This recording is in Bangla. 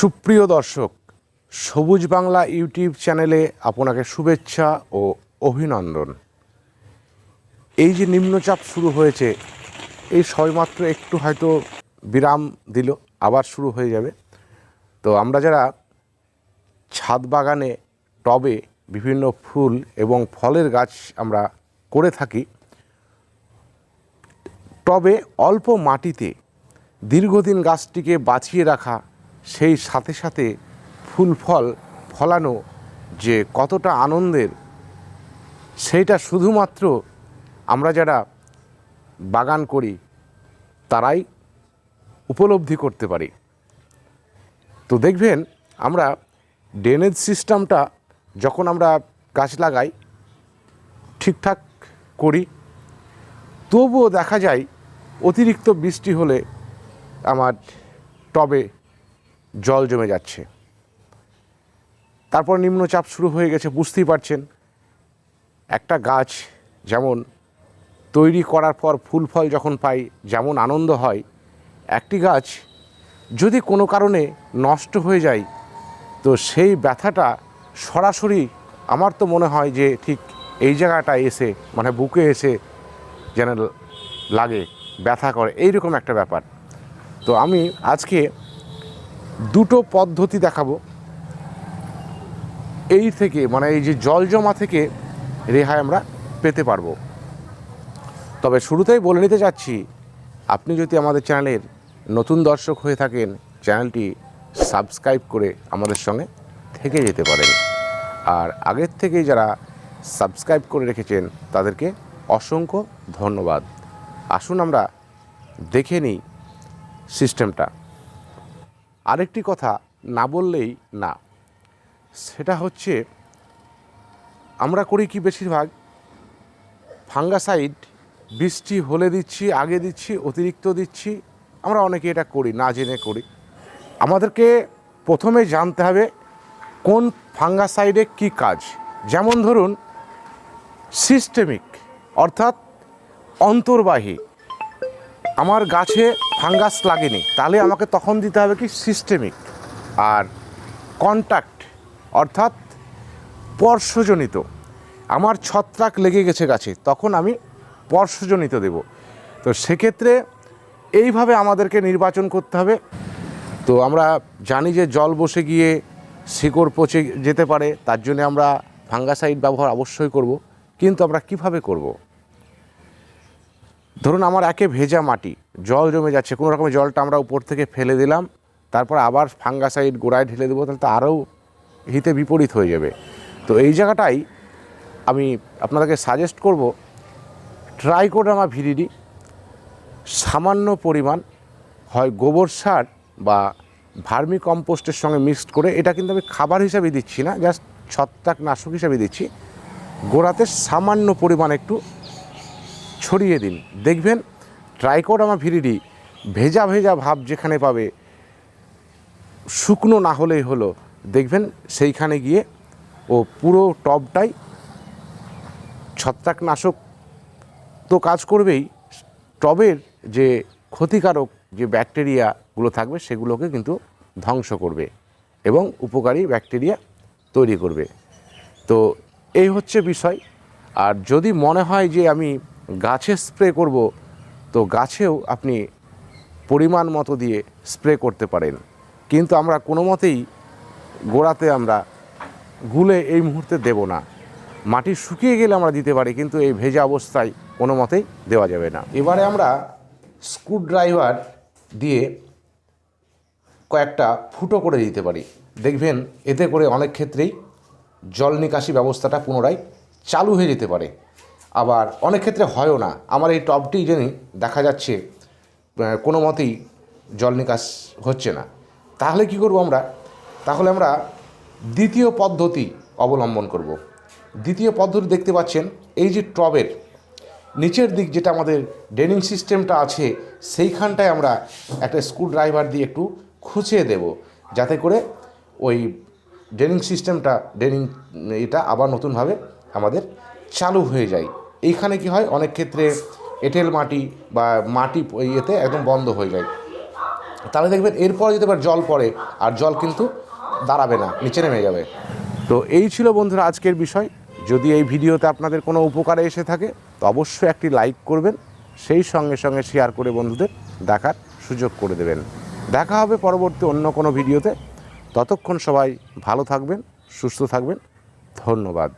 সুপ্রিয় দর্শক, সবুজ বাংলা ইউটিউব চ্যানেলে আপনাকে শুভেচ্ছা ও অভিনন্দন। এই যে নিম্নচাপ শুরু হয়েছে, এই সবেমাত্র একটু হয়তো বিরাম দিল, আবার শুরু হয়ে যাবে। তো আমরা যারা ছাদ বাগানে টবে বিভিন্ন ফুল এবং ফলের গাছ আমরা করে থাকি, টবে অল্প মাটিতে দীর্ঘদিন গাছটিকে বাঁচিয়ে রাখা, সেই সাথে সাথে ফুল ফল ফলানো যে কতটা আনন্দের, সেইটা শুধুমাত্র আমরা যারা বাগান করি তারাই উপলব্ধি করতে পারি। তো দেখবেন, আমরা ড্রেনেজ সিস্টেমটা যখন আমরা গাছ লাগাই ঠিকঠাক করি, তবুও দেখা যায় অতিরিক্ত বৃষ্টি হলে আমার টবে জল জমে যাচ্ছে। তারপর নিম্নচাপ শুরু হয়ে গেছে, বুঝতেই পারছেন। একটা গাছ যেমন তৈরি করার পর ফুল ফল যখন পাই যেমন আনন্দ হয়, একটি গাছ যদি কোনো কারণে নষ্ট হয়ে যায়, তো সেই ব্যথাটা সরাসরি আমার তো মনে হয় যে ঠিক এই জায়গাটায় এসে, মানে বুকে এসে যেন লাগে, ব্যথা করে, এইরকম একটা ব্যাপার। তো আমি আজকে দুটো পদ্ধতি দেখাবো এই থেকে, মানে এই যে জল জমা থেকে রেহাই আমরা পেতে পারবো। তবে শুরুতেই বলে নিতে চাচ্ছি, আপনি যদি আমাদের চ্যানেলের নতুন দর্শক হয়ে থাকেন, চ্যানেলটি সাবস্ক্রাইব করে আমাদের সঙ্গে থেকে যেতে পারেন। আর আগের থেকেই যারা সাবস্ক্রাইব করে রেখেছেন তাদেরকে অসংখ্য ধন্যবাদ। আসুন আমরা দেখে নিই সিস্টেমটা। আরেকটি কথা না বললেই না, সেটা হচ্ছে আমরা করি কি, বেশিরভাগ ফাঙ্গাসাইড বৃষ্টি হলে দিচ্ছি, আগে দিচ্ছি, অতিরিক্ত দিচ্ছি। আমরা অনেকে এটা করি, না জেনে করি। আমাদেরকে প্রথমে জানতে হবে কোন ফাঙ্গাসাইডে কি কাজ। যেমন ধরুন সিস্টেমিক, অর্থাৎ অন্তর্বাহী। আমার গাছে ফাঙ্গাস লাগেনি, তাহলে আমাকে তখন দিতে হবে কি, সিস্টেমিক। আর কন্ট্যাক্ট, অর্থাৎ স্পর্শজনিত, আমার ছত্রাক লেগে গেছে গাছে, তখন আমি স্পর্শজনিত দেব। তো সেক্ষেত্রে এইভাবে আমাদেরকে নির্বাচন করতে হবে। তো আমরা জানি যে জল বসে গিয়ে শিকড় পচে যেতে পারে, তার জন্য আমরা ফাঙ্গাসাইড ব্যবহার অবশ্যই করব। কিন্তু আমরা কিভাবে করব? ধরুন আমার একে ভেজা মাটি, জল জমে যাচ্ছে, কোনো রকমের জলটা আমরা উপর থেকে ফেলে দিলাম, তারপর আবার ফাঙ্গাসাইড গোড়ায় ঢেলে দেবো, তাহলে তো আরও হিতে বিপরীত হয়ে যাবে। তো এই জায়গাটাই আমি আপনাদেরকে সাজেস্ট করব, ট্রাইকোডার্মা ভিরিডি সামান্য পরিমাণ হয় গোবর সার বা ভার্মি কম্পোস্টের সঙ্গে মিক্সড করে, এটা কিন্তু আমি খাবার হিসাবে দিচ্ছি না, জাস্ট ছত্রাকনাশক হিসাবে দিচ্ছি, গোড়াতে সামান্য পরিমাণ একটু ছড়িয়ে দিন। দেখবেন ট্রাইকোডার্মা ভিরিডি ভেজা ভেজা ভাব যেখানে পাবে, শুকনো না হলেই হলো, দেখবেন সেইখানে গিয়ে ও পুরো টবটাই ছত্রাকনাশক তো কাজ করবেই, টবের যে ক্ষতিকারক যে ব্যাকটেরিয়াগুলো থাকবে সেগুলোকে কিন্তু ধ্বংস করবে এবং উপকারী ব্যাকটেরিয়া তৈরি করবে। তো এই হচ্ছে বিষয়। আর যদি মনে হয় যে আমি গাছে স্প্রে করব, তো গাছেও আপনি পরিমাণ মতো দিয়ে স্প্রে করতে পারেন। কিন্তু আমরা কোনো মতেই গোড়াতে আমরা গুলে এই মুহূর্তে দেব না। মাটি শুকিয়ে গেলে আমরা দিতে পারি, কিন্তু এই ভেজা অবস্থায় কোনো মতেই দেওয়া যাবে না। এবারে আমরা স্ক্রুড্রাইভার দিয়ে কয়েকটা ফুটো করে দিতে পারি। দেখবেন এতে করে অনেক ক্ষেত্রেই জল নিকাশি ব্যবস্থাটা পুনরায় চালু হয়ে যেতে পারে। আবার অনেক ক্ষেত্রে হয়ও না। আমার এই টবটি জানি দেখা যাচ্ছে কোনো মতেই জল নিকাশ হচ্ছে না, তাহলে কি করব আমরা? তাহলে আমরা দ্বিতীয় পদ্ধতি অবলম্বন করব। দ্বিতীয় পদ্ধতি দেখতে পাচ্ছেন, এই যে টবের নিচের দিক যেটা আমাদের ড্রেনিং সিস্টেমটা আছে, সেইখানটায় আমরা একটা স্ক্রুড্রাইভার দিয়ে একটু খুঁচিয়ে দেব, যাতে করে ওই ড্রেনিং সিস্টেমটা, এটা আবার নতুনভাবে আমাদের চালু হয়ে যায়। এইখানে কি হয়, অনেক ক্ষেত্রে এঁটেল মাটি বা মাটি ইয়েতে একদম বন্ধ হয়ে যায়। তাহলে দেখবেন এরপরে যদি আবার জল পড়ে আর জল কিন্তু দাঁড়াবে না, নিচে নেমে যাবে। তো এই ছিল বন্ধুরা আজকের বিষয়। যদি এই ভিডিওতে আপনাদের কোনো উপকারে এসে থাকে তো অবশ্যই একটি লাইক করবেন, সেই সঙ্গে সঙ্গে শেয়ার করে বন্ধুদের দেখার সুযোগ করে দেবেন। দেখা হবে পরবর্তী অন্য কোনো ভিডিওতে। ততক্ষণ সবাই ভালো থাকবেন, সুস্থ থাকবেন। ধন্যবাদ।